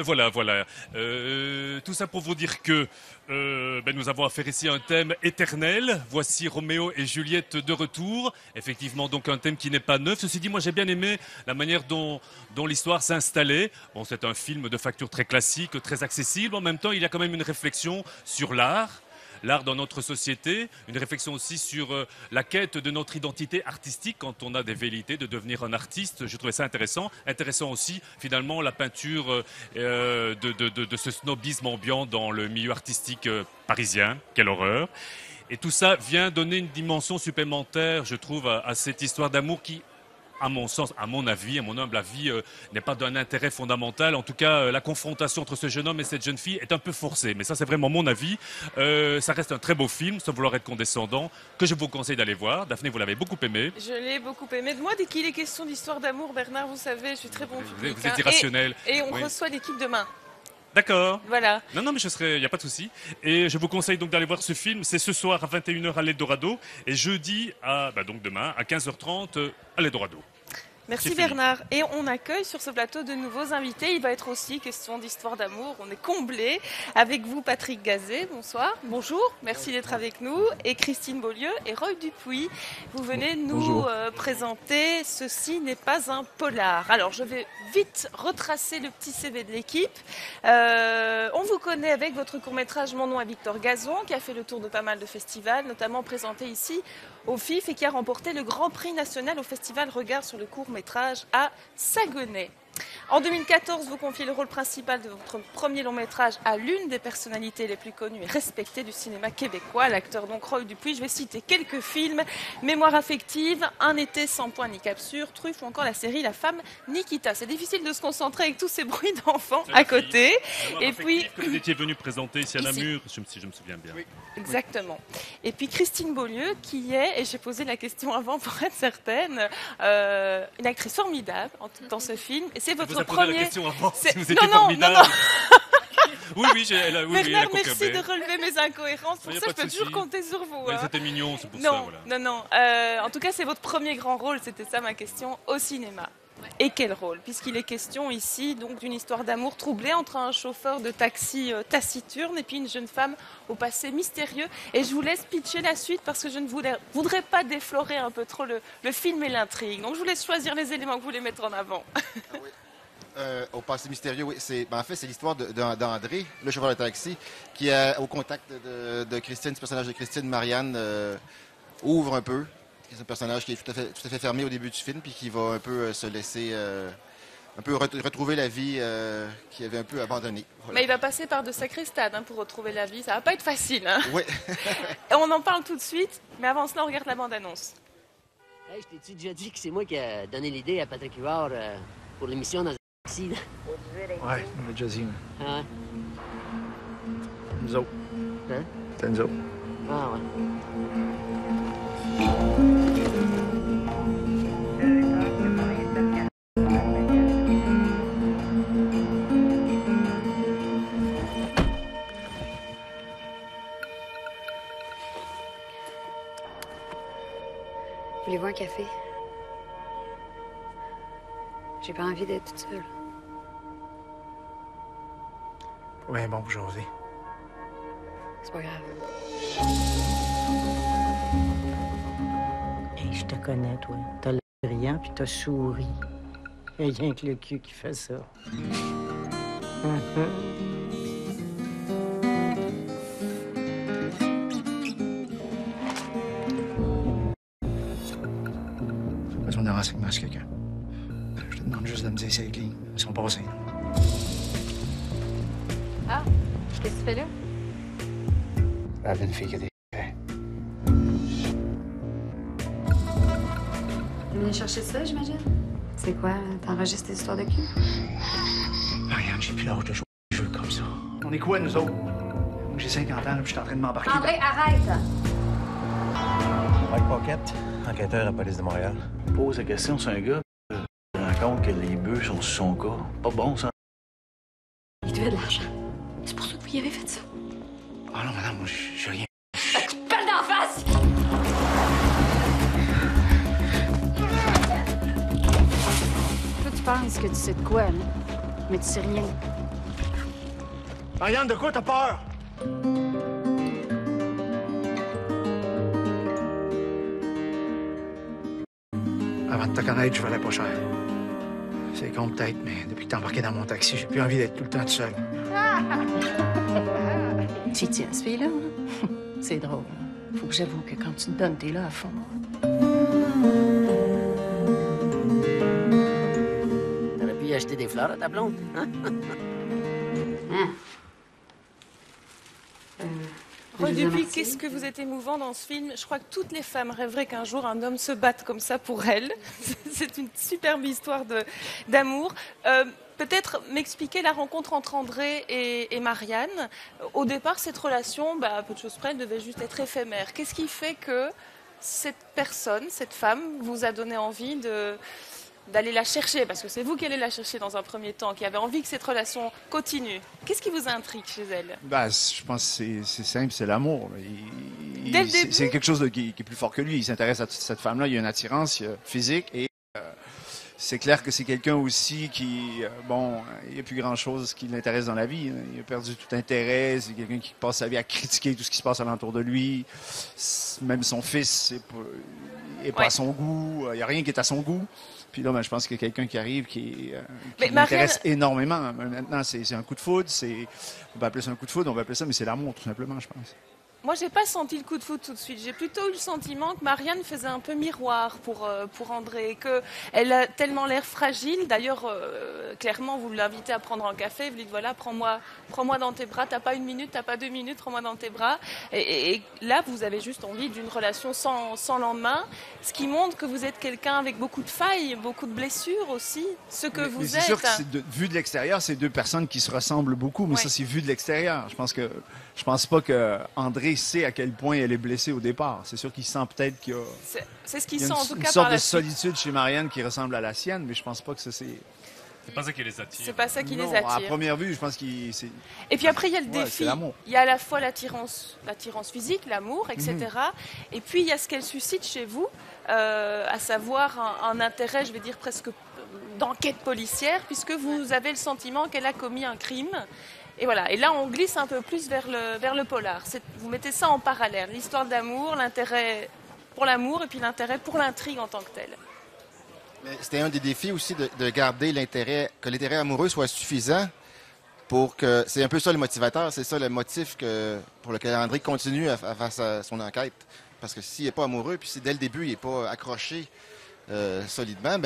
Voilà. Tout ça pour vous dire que nous avons affaire ici à un thème éternel. Voici Roméo et Juliette de retour. Effectivement, donc un thème qui n'est pas neuf. Ceci dit, moi j'ai bien aimé la manière dont l'histoire s'installait. Bon, c'est un film de facture très classique, très accessible. En même temps, il y a quand même une réflexion sur l'art dans notre société, une réflexion aussi sur la quête de notre identité artistique quand on a des velléités de devenir un artiste. Je trouvais ça intéressant. Intéressant aussi, finalement, la peinture de ce snobisme ambiant dans le milieu artistique parisien. Quelle horreur. Et tout ça vient donner une dimension supplémentaire, je trouve, à cette histoire d'amour qui, à mon sens, à mon avis, à mon humble avis, n'est pas d'un intérêt fondamental. En tout cas, la confrontation entre ce jeune homme et cette jeune fille est un peu forcée. Mais ça, c'est vraiment mon avis. Ça reste un très beau film, sans vouloir être condescendant, que je vous conseille d'aller voir. Daphné, vous l'avez beaucoup aimé. Je l'ai beaucoup aimé. Moi, dès qu'il est question d'histoire d'amour, Bernard, vous savez, je suis très bon public. Vous êtes irrationnel. Et on reçoit l'équipe demain. D'accord. Voilà. Non, mais il n'y a pas de souci. Et je vous conseille donc d'aller voir ce film. C'est ce soir à 21h à l'Eldorado et jeudi, donc demain, à 15h30 à l'Eldorado. Merci Bernard. Et on accueille sur ce plateau de nouveaux invités. Il va être aussi question d'histoire d'amour. On est comblés. Avec vous, Patrick Gazet. Bonsoir. Bonjour. Merci d'être avec nous. Et Christine Beaulieu et Roy Dupuis. Vous venez nous présenter Ceci n'est pas un polar. Alors, je vais vite retracer le petit CV de l'équipe. On vous connaît avec votre court-métrage Mon nom à Victor Gazon, qui a fait le tour de pas mal de festivals, notamment présenté ici au FIF et qui a remporté le Grand Prix national au festival Regard sur le court-métrage à Saguenay. En 2014, vous confiez le rôle principal de votre premier long-métrage à l'une des personnalités les plus connues et respectées du cinéma québécois, l'acteur donc Roy Dupuis. Je vais citer quelques films: Mémoire affective, Un été sans point ni capsule, Truffe ou encore la série La femme Nikita. C'est difficile de se concentrer avec tous ces bruits d'enfants à côté. Et puis, que vous étiez venu présenter ici à Namur, si je me souviens bien. Oui. Exactement. Et puis Christine Beaulieu, qui est, et j'ai posé la question avant pour être certaine, une actrice formidable dans ce film. Et c'est votre premier. La question avant, si vous étiez formidable. Non. oui, Bernard, merci de relever mes incohérences. Pour ça, je peux toujours compter sur vous. Oui, c'était mignon, c'est pour ça. Voilà. Non. En tout cas, c'est votre premier grand rôle. C'était ça ma question au cinéma. Et quel rôle, puisqu'il est question ici donc d'une histoire d'amour troublée entre un chauffeur de taxi taciturne et puis une jeune femme au passé mystérieux. Et je vous laisse pitcher la suite parce que je ne voudrais pas déflorer un peu trop le film et l'intrigue. Donc je vous laisse choisir les éléments que vous voulez mettre en avant. Au passé mystérieux, oui. En fait, c'est l'histoire d'André, le chauffeur de taxi, qui est au contact de Christine, ce personnage de Christine. Marianne ouvre un peu. C'est un personnage qui est tout à fait fermé au début du film, puis qui va un peu se laisser retrouver la vie qu'il avait un peu abandonnée. Voilà. Mais il va passer par de sacrés stades pour retrouver la vie. Ça va pas être facile. Oui. Et on en parle tout de suite, mais avant cela, on regarde la bande-annonce. Hey, je t'ai-tu déjà dit que c'est moi qui ai donné l'idée à Patrick Huard pour l'émission dans un taxi? Ouais, on l'a déjà dit. Ah ouais? Nous autres. Hein? C'était nous autres. Ah ouais. Voulez-vous un café? J'ai pas envie d'être toute seule. Ouais, bon, José. C'est pas grave. Hey, je te connais, toi. T'as l'air brillant, puis t'as souri. Il y a rien que le cul qui fait ça. J'ai besoin de renseignements sur quelqu'un. Je te demande juste de me dire si elle est clean. Ils sont passés. Ah, qu'est-ce que tu fais là? Elle avait une fille qui a des faits. Tu venais chercher ça, j'imagine? C'est quoi? T'enregistres tes histoires de cul? Marianne, j'ai plus l'âge de jouer à des jeux comme ça. On est quoi, nous autres? Moi, j'ai 50 ans, là, puis je suis en train de m'embarquer. André, arrête! Mike Pocket, enquêteur à la police de Montréal. Pose la question, c'est un gars qui se rend compte que les bœufs sont sur son cas. Pas bon, ça. Il devait de l'argent. C'est pour ça que vous y avez fait ça. Ah non, madame, moi, j'ai rien. Un coup de pelle d'en face! Toi, tu penses que tu sais de quoi, là? Mais tu sais rien. Marianne, de quoi t'as peur? Avant de te connaître, je valais pas cher. C'est con peut-être, mais depuis que t'es embarqué dans mon taxi, j'ai plus envie d'être tout le temps tout seul. Tu y tiens, ce fille-là? C'est drôle. Faut que j'avoue que quand tu te donnes, t'es là à fond. T'aurais pu y acheter des fleurs à ta blonde, hein? Depuis qu'est-ce que vous êtes émouvant dans ce film? Je crois que toutes les femmes rêveraient qu'un jour un homme se batte comme ça pour elles. C'est une superbe histoire d'amour. Peut-être m'expliquer la rencontre entre André et Marianne. Au départ, cette relation, à peu de choses près, devait juste être éphémère. Qu'est-ce qui fait que cette personne, cette femme, vous a donné envie d'aller la chercher? Parce que c'est vous qui allez la chercher dans un premier temps, qui avez envie que cette relation continue. Qu'est-ce qui vous intrigue chez elle? Je pense que c'est simple, c'est l'amour. Dès le début? C'est quelque chose qui est plus fort que lui. Il s'intéresse à cette femme-là, il y a une attirance physique et c'est clair que c'est quelqu'un aussi qui, il n'y a plus grand-chose qui l'intéresse dans la vie. Hein. Il a perdu tout intérêt. C'est quelqu'un qui passe sa vie à critiquer tout ce qui se passe alentour de lui. Même son fils n'est pas à son goût. Il n'y a rien qui est à son goût. Puis là, je pense qu'il y a quelqu'un qui arrive qui m'intéresse énormément. Maintenant, c'est un coup de foudre. On va appeler ça un coup de foudre, on va appeler ça, mais c'est l'amour, tout simplement, je pense. Moi, j'ai pas senti le coup de foudre tout de suite. J'ai plutôt eu le sentiment que Marianne faisait un peu miroir pour André, qu'elle a tellement l'air fragile. D'ailleurs, clairement, vous l'invitez à prendre un café, vous lui dites voilà, prends-moi dans tes bras. T'as pas 1 minute, t'as pas 2 minutes, prends-moi dans tes bras. Et là, vous avez juste envie d'une relation sans lendemain, ce qui montre que vous êtes quelqu'un avec beaucoup de failles, beaucoup de blessures aussi. Ce que vous êtes. C'est sûr que vu de l'extérieur, c'est 2 personnes qui se ressemblent beaucoup, mais ça, c'est vu de l'extérieur. Je pense pas que André sait à quel point elle est blessée au départ. C'est sûr qu'il sent peut-être qu'il y a, c'est ce qu'il il y a sent en tout une cas sorte par de la suite. solitude chez Marianne qui ressemble à la sienne, mais je pense pas que ça c'est... C'est pas ça qui les attire. C'est pas ça qui les Non, à attire. première vue, je pense qu'il... Et puis après, il y a le Ouais, défi. c'est l'amour. Il y a à la fois l'attirance physique, l'amour, etc. Et puis, il y a ce qu'elle suscite chez vous, à savoir un intérêt, je vais dire presque d'enquête policière, puisque vous avez le sentiment qu'elle a commis un crime. Et voilà. Et là, on glisse un peu plus vers le polar. Vous mettez ça en parallèle. L'histoire d'amour, l'intérêt pour l'amour et puis l'intérêt pour l'intrigue en tant que telle. Mais c'était un des défis aussi de garder que l'intérêt amoureux soit suffisant pour que... C'est un peu ça le motivateur, c'est ça le motif pour lequel André continue à faire son enquête. Parce que s'il n'est pas amoureux, puis si dès le début, il n'est pas accroché solidement,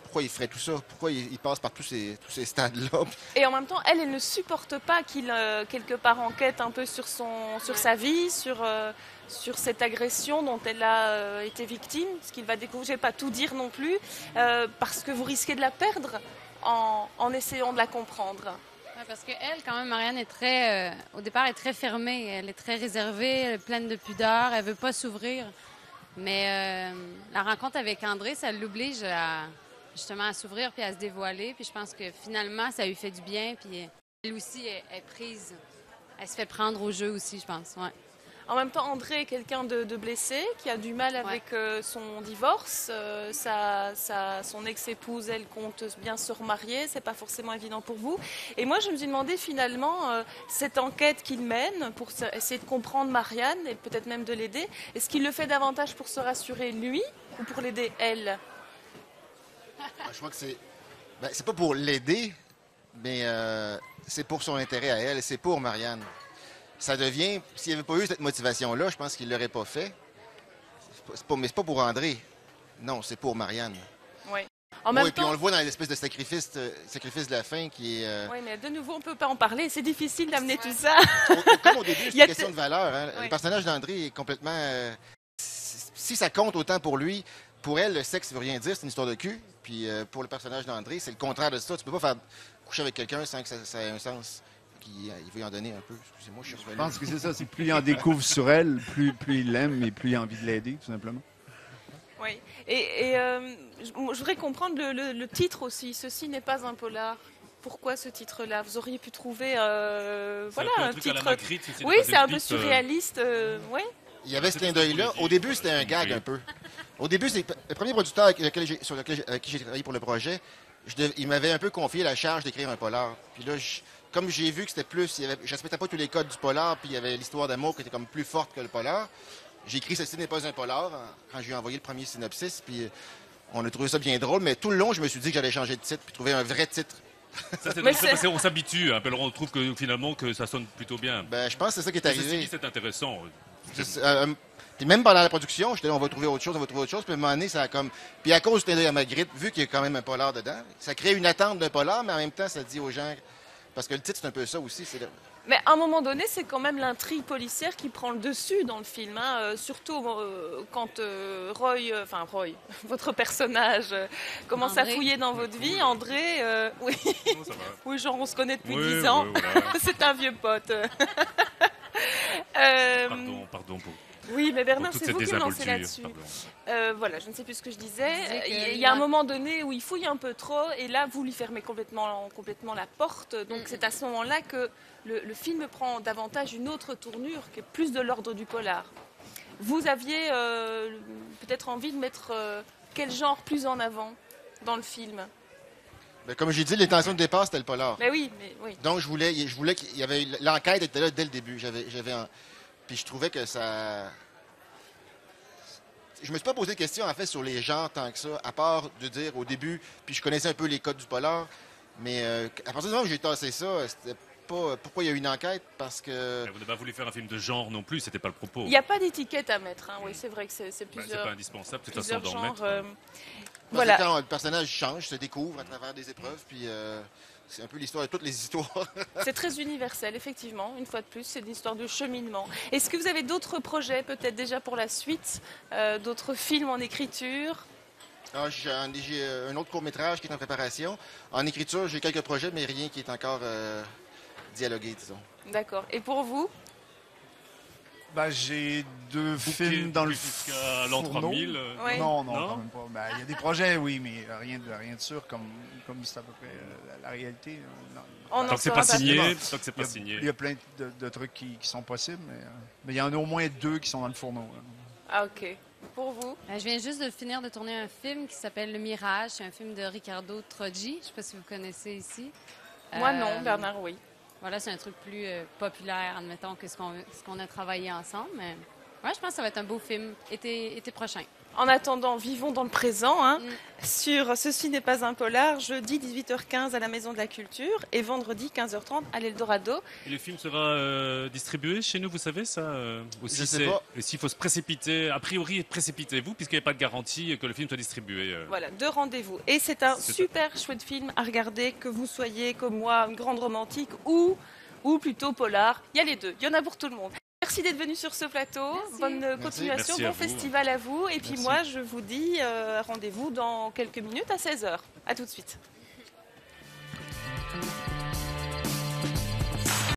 pourquoi il ferait tout ça? Pourquoi il passe par tous ces stades-là? Et en même temps, elle ne supporte pas qu'il, quelque part, enquête un peu sur sa vie, sur cette agression dont elle a été victime, ce qu'il va découvrir. Je ne vais pas tout dire non plus, parce que vous risquez de la perdre en essayant de la comprendre. Ouais, parce qu'elle, quand même, Marianne est au départ, est très fermée. Elle est très réservée, elle est pleine de pudeur, elle ne veut pas s'ouvrir. Mais la rencontre avec André, ça l'oblige justement à s'ouvrir puis à se dévoiler. Puis je pense que finalement, ça lui fait du bien. Puis elle aussi est prise. Elle se fait prendre au jeu aussi, je pense. Ouais. En même temps, André est quelqu'un de blessé, qui a du mal avec son divorce. Son ex-épouse, elle compte bien se remarier. C'est pas forcément évident pour vous. Et moi, je me suis demandé finalement, cette enquête qu'il mène pour essayer de comprendre Marianne et peut-être même de l'aider, est-ce qu'il le fait davantage pour se rassurer lui ou pour l'aider elle? Je crois que c'est pas pour l'aider, mais c'est pour son intérêt à elle, c'est pour Marianne. Ça devient, s'il n'y avait pas eu cette motivation-là, je pense qu'il ne l'aurait pas fait. Mais c'est pas pour André. Non, c'est pour Marianne. Oui. En même temps... puis on le voit dans l'espèce de sacrifice de la fin qui est... Oui, mais de nouveau, on ne peut pas en parler. C'est difficile d'amener tout ça. Comme au début, c'est une question de valeur. Hein. Oui. Le personnage d'André est complètement... si ça compte autant pour lui, pour elle, le sexe ne veut rien dire, c'est une histoire de cul. Puis pour le personnage d'André, c'est le contraire de ça. Tu peux pas faire coucher avec quelqu'un sans que ça ait un sens. Il veut y en donner un peu. Excusez-moi, je suis revenu. Je pense que c'est ça. C'est plus il en découvre sur elle, plus il l'aime et plus il a envie de l'aider, tout simplement. Oui. Et je voudrais comprendre le titre aussi. Ceci n'est pas un polar. Pourquoi ce titre-là? Vous auriez pu trouver un titre... Oui, c'est un peu surréaliste. Oui. Il y avait ce clin d'œil-là. Au début, c'était un gag un peu. Au début, c'est le premier producteur avec qui j'ai travaillé pour le projet. Il m'avait un peu confié la charge d'écrire un polar. Puis là, comme j'ai vu que c'était plus, je respectais pas tous les codes du polar, puis il y avait l'histoire d'amour qui était comme plus forte que le polar, j'ai écrit Ceci n'est pas un polar quand j'ai envoyé le premier synopsis, puis on a trouvé ça bien drôle, mais tout le long, je me suis dit que j'allais changer de titre puis trouver un vrai titre. Ça, c'est parce qu'on s'habitue, hein, puis alors on trouve que finalement que ça sonne plutôt bien. Ben, je pense que c'est ça qui est Ceci arrivé. dit, c'est intéressant. Puis même pendant la production, j'étais là, on va trouver autre chose, puis à un moment donné, ça a comme... Puis à cause du clin d'œil à Magritte, vu qu'il y a quand même un polar dedans, ça crée une attente d'un polar, mais en même temps, ça dit aux gens... Parce que le titre, c'est un peu ça aussi. Mais à un moment donné, c'est quand même l'intrigue policière qui prend le dessus dans le film. Hein. Surtout quand Roy, votre personnage, commence André. à fouiller dans votre vie. André, oui. Oh, ça va. Oui, genre on se connaît depuis Oui, 10 ans. oui, voilà. C'est un vieux pote. Pardon pour Oui, mais Bernard, toute c'est cette vous qui me lancez désinvolture. là-dessus. Voilà, je ne sais plus ce que je disais. disais Il y a un moment donné où il fouille un peu trop et là, vous lui fermez complètement la porte. Donc c'est à ce moment-là que le film prend davantage une autre tournure qui est plus de l'ordre du polar. Vous aviez peut-être envie de mettre quel genre plus en avant dans le film? Ben, comme j'ai dit, l'intention de départ, c'était le polar. Mais oui. Donc, je voulais qu'il y avait... L'enquête était là dès le début. Puis je trouvais que ça... Je me suis pas posé de questions, en fait, sur les genres tant que ça, à part de dire au début, puis je connaissais un peu les codes du polar, mais à partir du moment où j'ai tassé ça, c'était pas... Pourquoi il y a eu une enquête? Parce que... Vous n'avez pas voulu faire un film de genre non plus, c'était pas le propos. Il n'y a pas d'étiquette à mettre. Hein. Oui, c'est vrai que c'est C'est plusieurs... pas indispensable, de toute façon, plusieurs d'en mettre. genres. Parce Voilà. que quand le personnage change, se découvre à travers des épreuves, puis c'est un peu l'histoire de toutes les histoires. C'est très universel, effectivement. Une fois de plus, c'est une histoire de cheminement. Est-ce que vous avez d'autres projets, peut-être déjà pour la suite, d'autres films en écriture? Alors, j'ai un autre court-métrage qui est en préparation. En écriture, j'ai quelques projets, mais rien qui est encore dialogué, disons. D'accord. Et pour vous? Ben, j'ai 2 films dans le jusqu'à l'an fourneau. 3000. Ouais. Non, Non? quand même pas. Ben, il y a des projets, oui, mais rien de sûr, comme c'est à peu près la réalité. Non. On Tant en que c'est saura pas pas signé, plus. tant que c'est pas signé. Il y a plein de trucs qui sont possibles, mais il y en a au moins 2 qui sont dans le fourneau. Ah, ok. Pour vous? Je viens juste de finir de tourner un film qui s'appelle Le Mirage. C'est un film de Riccardo Troggi. Je ne sais pas si vous connaissez ici. Moi, non. Bernard, oui. Voilà, c'est un truc plus populaire, admettons, que ce qu'on a travaillé ensemble. Mais ouais, je pense que ça va être un beau film été prochain. En attendant, vivons dans le présent. Hein, sur Ceci n'est pas un polar, jeudi 18h15 à la Maison de la Culture et vendredi 15h30 à l'Eldorado. Et le film sera distribué chez nous, vous savez ça aussi, Je sais pas. Et s'il faut se précipiter, a priori, précipitez-vous, puisqu'il n'y a pas de garantie que le film soit distribué. Voilà, 2 rendez-vous. Et c'est un super chouette film à regarder, que vous soyez comme moi, une grande romantique ou plutôt polar. Il y a les deux, il y en a pour tout le monde. Merci d'être venu sur ce plateau. Merci. Bonne continuation, Merci à bon vous. festival à vous. Et puis Merci. moi, je vous dis rendez-vous dans quelques minutes à 16h. À tout de suite.